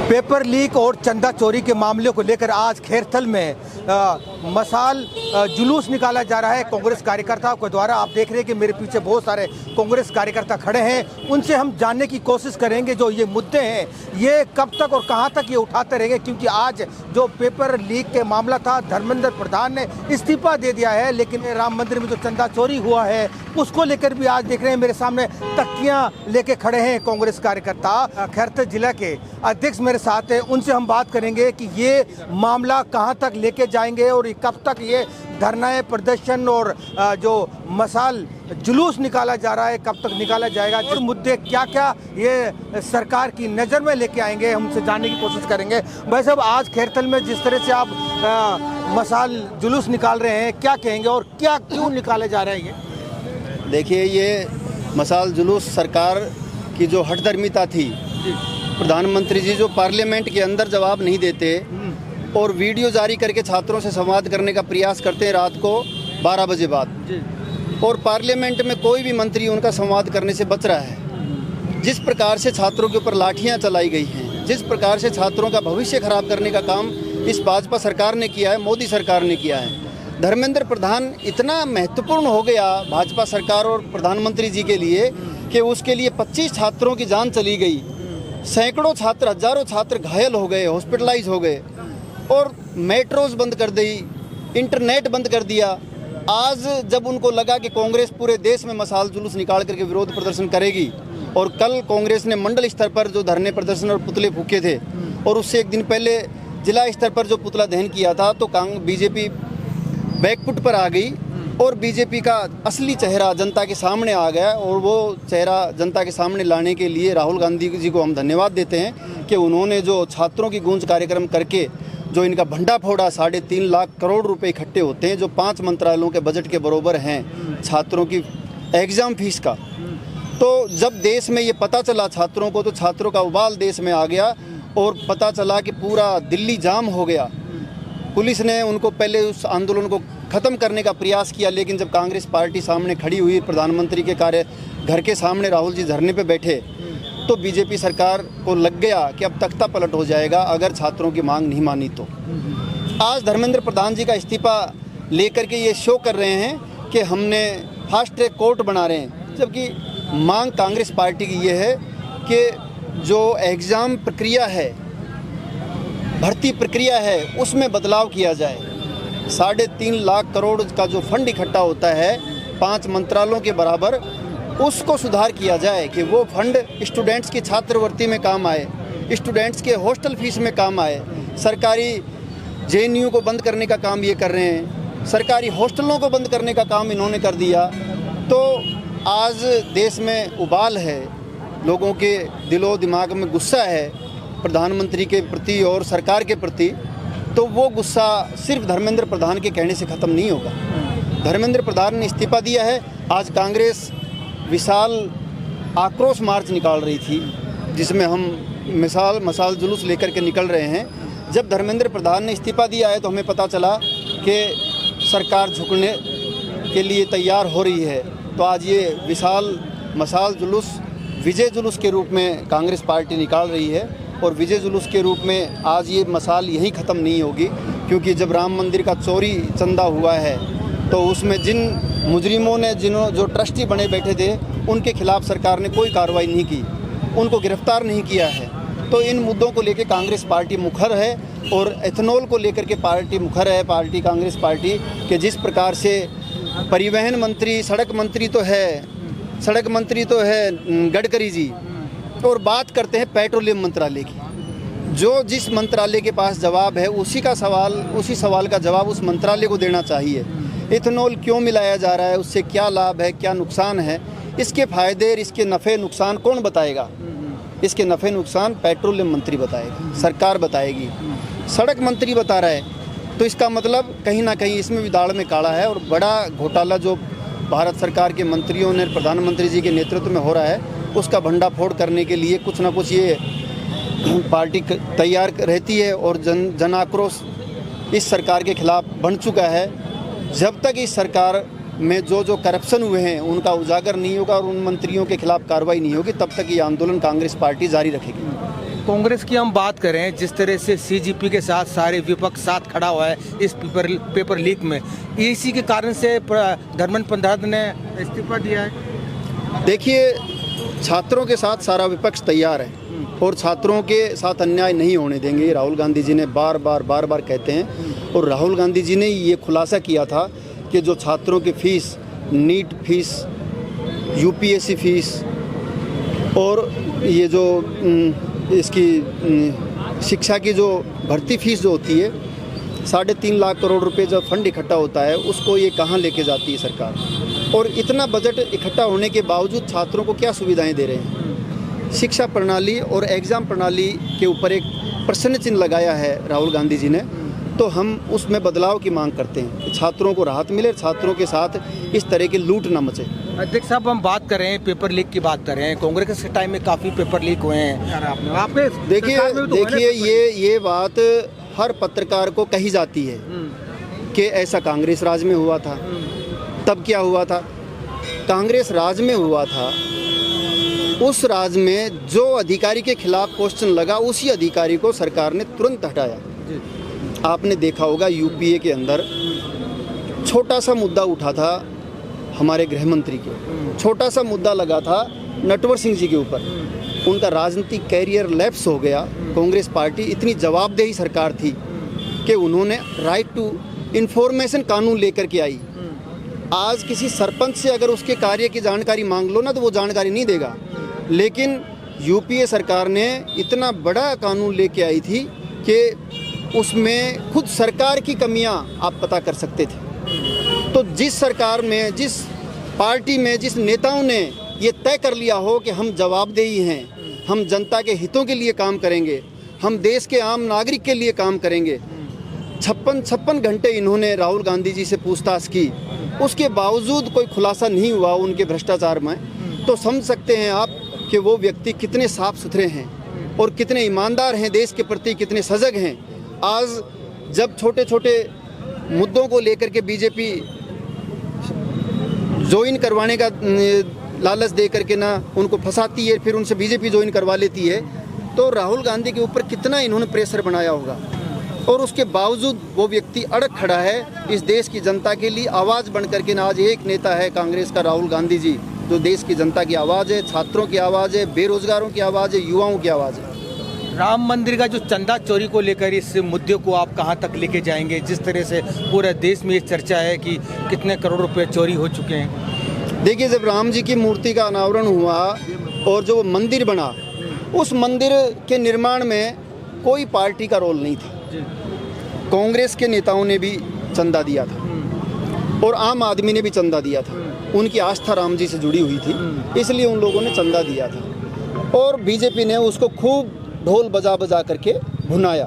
Paper leak और चंदा चोरी के मामले को लेकर आज खैरथल में मसाल जुलूस निकाला जा रहा है कांग्रेस कार्यकर्ताओं के द्वारा। आप देख रहे हैं कि मेरे पीछे बहुत सारे कांग्रेस कार्यकर्ता खड़े हैं। उनसे हम जानने की कोशिश करेंगे जो ये मुद्दे हैं ये कब तक और कहां तक ये उठाते रहेंगे, क्योंकि आज जो पेपर लीक के मामला था धर्मेंद्र प्रधान ने इस्तीफा दे दिया है, लेकिन राम मंदिर में जो चंदा चोरी हुआ है उसको लेकर भी आज देख रहे हैं मेरे सामने तख्तियां लेके खड़े हैं कांग्रेस कार्यकर्ता। खैरथल जिला के अध्यक्ष मेरे साथ हैं, उनसे हम बात करेंगे कि ये मामला कहां तक लेके जाएंगे और कब तक ये धरना प्रदर्शन और जो मसाल जुलूस निकाला जा रहा है कब तक निकाला जाएगा, जो मुद्दे क्या क्या ये सरकार की नज़र में लेके आएंगे हमसे जानने की कोशिश करेंगे। भाई साहब, आज खैरथल में जिस तरह से आप मसाल जुलूस निकाल रहे हैं क्या कहेंगे और क्या क्यों निकाले जा रहे हैं? ये देखिए, ये मसाल जुलूस सरकार की जो हठधर्मिता थी, प्रधानमंत्री जी जो पार्लियामेंट के अंदर जवाब नहीं देते और वीडियो जारी करके छात्रों से संवाद करने का प्रयास करते हैं रात को 12 बजे बाद, और पार्लियामेंट में कोई भी मंत्री उनका संवाद करने से बच रहा है। जिस प्रकार से छात्रों के ऊपर लाठियां चलाई गई हैं, जिस प्रकार से छात्रों का भविष्य खराब करने का काम इस भाजपा सरकार ने किया है, मोदी सरकार ने किया है। धर्मेंद्र प्रधान इतना महत्वपूर्ण हो गया भाजपा सरकार और प्रधानमंत्री जी के लिए कि उसके लिए 25 छात्रों की जान चली गई, सैकड़ों छात्र, हजारों छात्र घायल हो गए, हॉस्पिटलाइज हो गए, और मेट्रोज बंद कर दी, इंटरनेट बंद कर दिया। आज जब उनको लगा कि कांग्रेस पूरे देश में मसाल जुलूस निकाल करके विरोध प्रदर्शन करेगी, और कल कांग्रेस ने मंडल स्तर पर जो धरने प्रदर्शन और पुतले फूके थे, और उससे एक दिन पहले जिला स्तर पर जो पुतला दहन किया था, तो बीजेपी बैकफुट पर आ गई और बीजेपी का असली चेहरा जनता के सामने आ गया। और वो चेहरा जनता के सामने लाने के लिए राहुल गांधी जी को हम धन्यवाद देते हैं कि उन्होंने जो छात्रों की गूंज कार्यक्रम करके जो इनका भंडा फोड़ा, 3.5 लाख करोड़ रुपए इकट्ठे होते हैं, जो 5 मंत्रालयों के बजट के बराबर हैं छात्रों की एग्ज़ाम फीस का। तो जब देश में ये पता चला छात्रों को, तो छात्रों का उबाल देश में आ गया और पता चला कि पूरा दिल्ली जाम हो गया। पुलिस ने उनको पहले उस आंदोलन को ख़त्म करने का प्रयास किया, लेकिन जब कांग्रेस पार्टी सामने खड़ी हुई, प्रधानमंत्री के घर के सामने राहुल जी धरने पे बैठे, तो बीजेपी सरकार को लग गया कि अब तख्ता पलट हो जाएगा अगर छात्रों की मांग नहीं मानी तो। आज धर्मेंद्र प्रधान जी का इस्तीफा लेकर के ये शो कर रहे हैं कि हमने फास्ट ट्रैक कोर्ट बना रहे हैं, जबकि मांग कांग्रेस पार्टी की ये है कि जो एग्ज़ाम प्रक्रिया है, भर्ती प्रक्रिया है, उसमें बदलाव किया जाए। 3.5 लाख करोड़ का जो फंड इकट्ठा होता है 5 मंत्रालयों के बराबर, उसको सुधार किया जाए कि वो फंड स्टूडेंट्स की छात्रवृत्ति में काम आए, स्टूडेंट्स के हॉस्टल फीस में काम आए। सरकारी जेएनयू को बंद करने का काम ये कर रहे हैं, सरकारी हॉस्टलों को बंद करने का काम इन्होंने कर दिया। तो आज देश में उबाल है, लोगों के दिलो दिमाग में गुस्सा है प्रधानमंत्री के प्रति और सरकार के प्रति। तो वो गुस्सा सिर्फ धर्मेंद्र प्रधान के कहने से ख़त्म नहीं होगा। धर्मेंद्र प्रधान ने इस्तीफा दिया है। आज कांग्रेस विशाल आक्रोश मार्च निकाल रही थी, जिसमें हम मसाल जुलूस लेकर के निकल रहे हैं। जब धर्मेंद्र प्रधान ने इस्तीफा दिया है तो हमें पता चला कि सरकार झुकने के लिए तैयार हो रही है। तो आज ये विशाल मसाल जुलूस विजय जुलूस के रूप में कांग्रेस पार्टी निकाल रही है, और विजय जुलूस के रूप में आज ये मसाल यहीं ख़त्म नहीं होगी, क्योंकि जब राम मंदिर का चोरी चंदा हुआ है तो उसमें जिन मुजरिमों ने जो ट्रस्टी बने बैठे थे उनके खिलाफ सरकार ने कोई कार्रवाई नहीं की, उनको गिरफ्तार नहीं किया है। तो इन मुद्दों को लेकर कांग्रेस पार्टी मुखर है, और एथेनॉल को लेकर के पार्टी मुखर है, कांग्रेस पार्टी कि जिस प्रकार से परिवहन मंत्री, सड़क मंत्री तो है गडकरी जी, और बात करते हैं पेट्रोलियम मंत्रालय की। जो जिस मंत्रालय के पास जवाब है उसी सवाल का जवाब उस मंत्रालय को देना चाहिए। इथेनॉल क्यों मिलाया जा रहा है, उससे क्या लाभ है, क्या नुकसान है, इसके फ़ायदे, इसके नफ़े नुकसान कौन बताएगा? इसके नफ़े नुकसान पेट्रोलियम मंत्री बताएगा, सरकार बताएगी। सड़क मंत्री बता रहा है, तो इसका मतलब कहीं ना कहीं इसमें भी दाढ़ में काला है, और बड़ा घोटाला जो भारत सरकार के मंत्रियों ने प्रधानमंत्री जी के नेतृत्व में हो रहा है, उसका भंडाफोड़ करने के लिए कुछ ना कुछ ये पार्टी तैयार रहती है। और जन आक्रोश इस सरकार के खिलाफ बन चुका है। जब तक इस सरकार में जो करप्शन हुए हैं उनका उजागर नहीं होगा और उन मंत्रियों के खिलाफ कार्रवाई नहीं होगी, तब तक ये आंदोलन कांग्रेस पार्टी जारी रखेगी। कांग्रेस की हम बात करें, जिस तरह से सीजीपी के साथ सारे विपक्ष साथ खड़ा हुआ है इस पेपर लीक में, इसी के कारण से धर्मेंद्र प्रधान ने इस्तीफा दिया है। देखिए, छात्रों के साथ सारा विपक्ष तैयार है और छात्रों के साथ अन्याय नहीं होने देंगे, ये राहुल गांधी जी ने बार बार कहते हैं। और राहुल गांधी जी ने ये खुलासा किया था कि जो छात्रों की fees, NEET fees, UPSC fees और ये जो इसकी शिक्षा की जो भर्ती फीस जो होती है, 3.5 लाख करोड़ रुपए जो फंड इकट्ठा होता है, उसको ये कहाँ लेके जाती है सरकार। और इतना बजट इकट्ठा होने के बावजूद छात्रों को क्या सुविधाएं दे रहे हैं। शिक्षा प्रणाली और एग्ज़ाम प्रणाली के ऊपर एक प्रश्न चिन्ह लगाया है राहुल गांधी जी ने। तो हम उसमें बदलाव की मांग करते हैं कि छात्रों को राहत मिले, छात्रों के साथ इस तरह की लूट न मचे। अध्यक्ष साहब, हम बात कर रहे हैं पेपर लीक की बात कर रहे हैं, कांग्रेस के टाइम में काफ़ी पेपर लीक हुए हैं। आपने देखिए ये बात हर पत्रकार को कही जाती है कि ऐसा कांग्रेस राज में हुआ था। तब क्या हुआ था? कांग्रेस राज में हुआ था, उस राज में जो अधिकारी के खिलाफ क्वेश्चन लगा, उसी अधिकारी को सरकार ने तुरंत हटाया। आपने देखा होगा यूपीए के अंदर छोटा सा मुद्दा उठा था हमारे गृह मंत्री के, छोटा सा मुद्दा लगा था नटवर सिंह जी के ऊपर। उनका राजनीतिक कैरियर लैप्स हो गया। कांग्रेस पार्टी इतनी जवाबदेही सरकार थी कि उन्होंने राइट टू इन्फॉर्मेशन कानून लेकर के आई। आज किसी सरपंच से अगर उसके कार्य की जानकारी मांग लो ना, तो वो जानकारी नहीं देगा। लेकिन यूपीए सरकार ने इतना बड़ा कानून लेके आई थी कि उसमें खुद सरकार की कमियां आप पता कर सकते थे। तो जिस सरकार में, जिस पार्टी में, जिस नेताओं ने ये तय कर लिया हो कि हम जवाबदेही हैं, हम जनता के हितों के लिए काम करेंगे, हम देश के आम नागरिक के लिए काम करेंगे, 56 घंटे इन्होंने राहुल गांधी जी से पूछताछ की, उसके बावजूद कोई खुलासा नहीं हुआ उनके भ्रष्टाचार में, तो समझ सकते हैं आप कि वो व्यक्ति कितने साफ सुथरे हैं और कितने ईमानदार हैं, देश के प्रति कितने सजग हैं। आज जब छोटे छोटे मुद्दों को लेकर के बीजेपी ज्वाइन करवाने का लालच दे करके ना उनको फंसाती है, फिर उनसे बीजेपी ज्वाइन करवा लेती है, तो राहुल गांधी के ऊपर कितना इन्होंने प्रेशर बनाया होगा। और उसके बावजूद वो व्यक्ति अड़ग खड़ा है इस देश की जनता के लिए, आवाज़ बन करके ना। आज एक नेता है कांग्रेस का, राहुल गांधी जी, जो देश की जनता की आवाज़ है, छात्रों की आवाज़ है, बेरोजगारों की आवाज़ है, युवाओं की आवाज़ है। राम मंदिर का जो चंदा चोरी को लेकर इस मुद्दे को आप कहां तक लेके जाएंगे? जिस तरह से पूरे देश में ये चर्चा है कि कितने करोड़ रुपए चोरी हो चुके हैं। देखिए, जब राम जी की मूर्ति का अनावरण हुआ और जो मंदिर बना, उस मंदिर के निर्माण में कोई पार्टी का रोल नहीं था। कांग्रेस के नेताओं ने भी चंदा दिया था और आम आदमी ने भी चंदा दिया था। उनकी आस्था राम जी से जुड़ी हुई थी, इसलिए उन लोगों ने चंदा दिया था। और बीजेपी ने उसको खूब ढोल बजा बजा करके भुनाया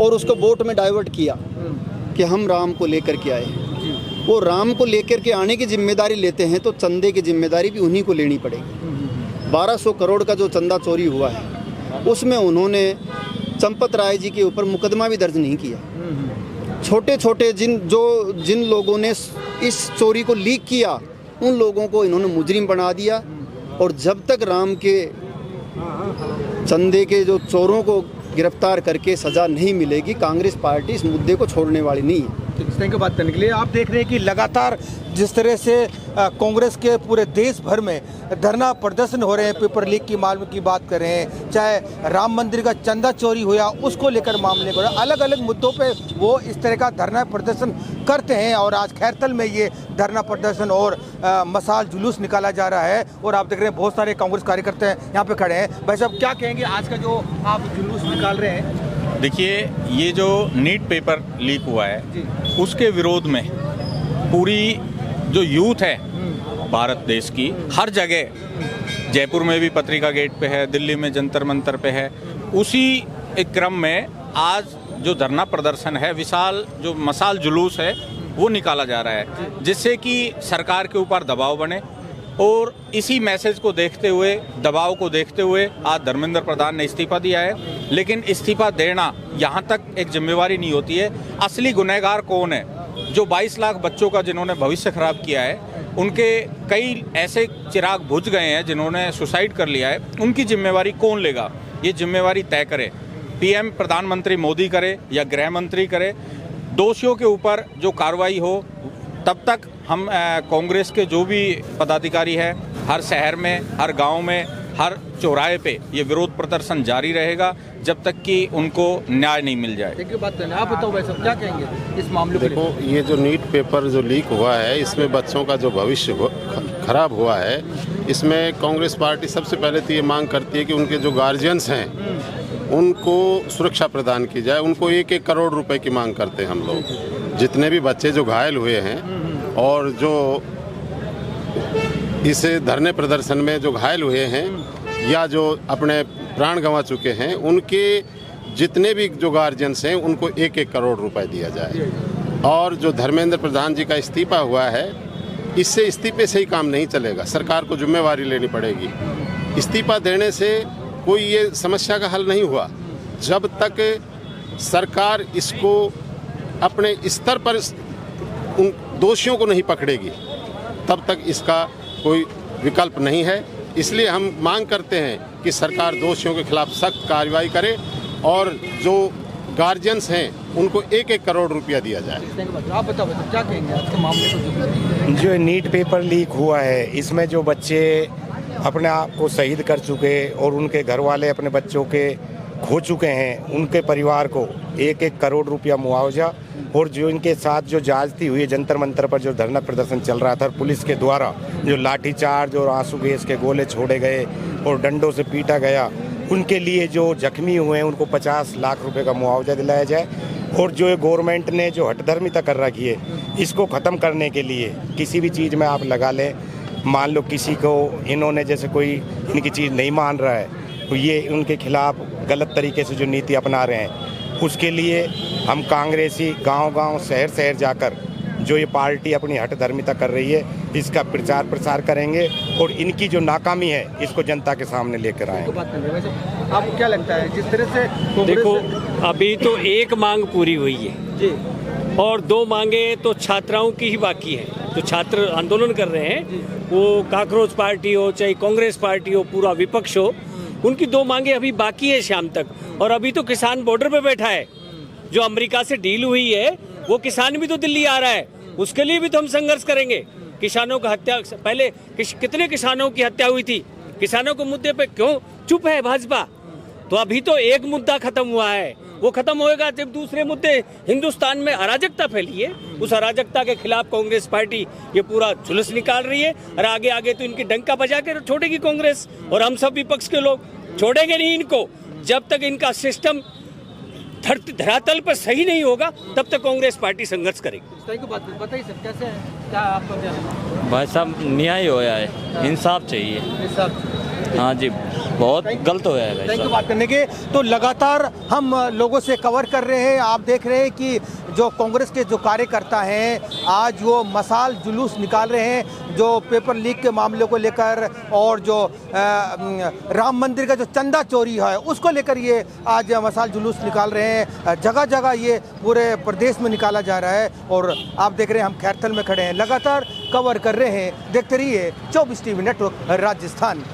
और उसको वोट में डाइवर्ट किया कि हम राम को लेकर के आए। वो राम को लेकर के आने की जिम्मेदारी लेते हैं तो चंदे की जिम्मेदारी भी उन्हीं को लेनी पड़ेगी। 1200 करोड़ का जो चंदा चोरी हुआ है, उसमें उन्होंने चंपत राय जी के ऊपर मुकदमा भी दर्ज नहीं किया। छोटे छोटे जिन लोगों ने इस चोरी को लीक किया, उन लोगों को इन्होंने मुजरिम बना दिया। और जब तक राम के चंदे के जो चोरों को गिरफ्तार करके सज़ा नहीं मिलेगी, कांग्रेस पार्टी इस मुद्दे को छोड़ने वाली नहीं है। थैंक यू बात करने के लिए। आप देख रहे हैं कि लगातार जिस तरह से कांग्रेस के पूरे देश भर में धरना प्रदर्शन हो रहे हैं, पेपर लीक की मामले की बात कर रहे हैं, चाहे राम मंदिर का चंदा चोरी हुआ उसको लेकर मामले को, अलग अलग मुद्दों पे वो इस तरह का धरना प्रदर्शन करते हैं। और आज खैरतल में ये धरना प्रदर्शन और मसाल जुलूस निकाला जा रहा है। और आप देख रहे हैं बहुत सारे कांग्रेस कार्यकर्ता यहाँ पे खड़े हैं। भाई साहब, क्या कहेंगे आज का जो आप जुलूस निकाल रहे हैं? देखिए, ये जो नीट पेपर लीक हुआ है उसके विरोध में पूरी जो यूथ है भारत देश की, हर जगह, जयपुर में भी पत्रिका गेट पे है, दिल्ली में जंतर मंतर पे है, उसी एक क्रम में आज जो धरना प्रदर्शन है, विशाल जो मसाल जुलूस है वो निकाला जा रहा है, जिससे कि सरकार के ऊपर दबाव बने। और इसी मैसेज को देखते हुए, दबाव को देखते हुए आज धर्मेंद्र प्रधान ने इस्तीफा दिया है। लेकिन इस्तीफा देना यहाँ तक एक जिम्मेवारी नहीं होती है। असली गुनहगार कौन है? जो 22 लाख बच्चों का जिन्होंने भविष्य खराब किया है, उनके कई ऐसे चिराग बुझ गए हैं जिन्होंने सुसाइड कर लिया है, उनकी जिम्मेवारी कौन लेगा? ये जिम्मेवारी तय करे, पीएम प्रधानमंत्री मोदी करे या गृह मंत्री करे। दोषियों के ऊपर जो कार्रवाई हो, तब तक हम कांग्रेस के जो भी पदाधिकारी है, हर शहर में, हर गांव में, हर चौराहे पे ये विरोध प्रदर्शन जारी रहेगा जब तक कि उनको न्याय नहीं मिल जाए। देखिए बात करना, आप बताओ भाई साहब क्या कहेंगे इस मामले को? देखो, ये जो नीट पेपर जो लीक हुआ है, इसमें बच्चों का जो भविष्य खराब हुआ है, इसमें कांग्रेस पार्टी सबसे पहले तो ये मांग करती है कि उनके जो गार्जियंस हैं उनको सुरक्षा प्रदान की जाए। उनको 1-1 करोड़ रुपए की मांग करते हैं हम लोग। जितने भी बच्चे जो घायल हुए हैं और जो इस धरने प्रदर्शन में जो घायल हुए हैं या जो अपने प्राण गंवा चुके हैं, उनके जितने भी जो गार्जियंस हैं उनको 1-1 करोड़ रुपए दिया जाए। और जो धर्मेंद्र प्रधान जी का इस्तीफा हुआ है, इससे इस्तीफे से ही काम नहीं चलेगा, सरकार को जिम्मेवारी लेनी पड़ेगी। इस्तीफा देने से कोई ये समस्या का हल नहीं हुआ। जब तक सरकार इसको अपने स्तर पर उन दोषियों को नहीं पकड़ेगी, तब तक इसका कोई विकल्प नहीं है। इसलिए हम मांग करते हैं कि सरकार दोषियों के खिलाफ सख्त कार्रवाई करे और जो गार्जियंस हैं उनको 1-1 करोड़ रुपया दिया जाए। आप बताओ क्या कहेंगे आपके मामले को? जो नीट पेपर लीक हुआ है, इसमें जो बच्चे अपने आप को शहीद कर चुके और उनके घर वाले अपने बच्चों के खो चुके हैं, उनके परिवार को 1-1 करोड़ रुपया मुआवजा, और जो इनके साथ जो ज्यादती हुई है, जंतर मंतर पर जो धरना प्रदर्शन चल रहा था, पुलिस के द्वारा जो लाठीचार्ज और आंसू गैस के गोले छोड़े गए और डंडों से पीटा गया, उनके लिए जो जख्मी हुए हैं उनको 50 लाख रुपए का मुआवजा दिलाया जाए। और जो गवर्नमेंट ने जो हठधर्मिता कर रखी है, इसको ख़त्म करने के लिए किसी भी चीज़ में आप लगा लें, मान लो किसी को इन्होंने जैसे कोई इनकी चीज़ नहीं मान रहा है, तो ये उनके खिलाफ गलत तरीके से जो नीति अपना रहे हैं, उसके लिए हम कांग्रेसी गांव-गांव, शहर-शहर जाकर जो ये पार्टी अपनी हठधर्मिता कर रही है, इसका प्रचार प्रसार करेंगे और इनकी जो नाकामी है इसको जनता के सामने लेकर आएंगे। आपको क्या लगता है जिस तरह से देखो, अभी तो एक मांग पूरी हुई है जी, और 2 मांगे तो छात्राओं की ही बाकी है। जो छात्र आंदोलन कर रहे हैं, वो काकरोच पार्टी हो चाहे कांग्रेस पार्टी हो, पूरा विपक्ष हो, उनकी 2 मांगे अभी बाकी है शाम तक। और अभी तो किसान बॉर्डर पे बैठा है, जो अमेरिका से डील हुई है, वो किसान भी तो दिल्ली आ रहा है, उसके लिए भी तो हम संघर्ष करेंगे। किसानों का हत्या, पहले कितने किसानों की हत्या हुई थी, किसानों के मुद्दे पे क्यों चुप है भाजपा? तो अभी तो एक मुद्दा खत्म हुआ है, वो खत्म होएगा जब दूसरे मुद्दे। हिंदुस्तान में अराजकता फैली है, उस अराजकता के खिलाफ कांग्रेस पार्टी ये पूरा जुलूस निकाल रही है, और आगे आगे तो इनकी डंका बजा के छोड़ेगी कांग्रेस, और हम सब विपक्ष के लोग छोड़ेंगे नहीं इनको। जब तक इनका सिस्टम धरातल पर सही नहीं होगा, तब तक कांग्रेस पार्टी संघर्ष करेगी। बताइए सर, कैसे है, क्या आपका क्या है? भाई साहब, न्याय होया है, इंसाफ चाहिए। हाँ जी, बहुत गलत होया है भाई थैंक यू साहब। बात करने के। तो लगातार हम लोगों से कवर कर रहे हैं। आप देख रहे हैं कि जो कांग्रेस के जो कार्यकर्ता हैं, आज वो मसाल जुलूस निकाल रहे हैं जो पेपर लीक के मामले को लेकर, और जो राम मंदिर का जो चंदा चोरी है उसको लेकर ये आज मसाल जुलूस निकाल रहे हैं। जगह जगह ये पूरे प्रदेश में निकाला जा रहा है, और आप देख रहे हैं हम खैरथल में खड़े हैं, लगातार कवर कर रहे हैं। देखते रहिए 24 टीवी नेटवर्क राजस्थान।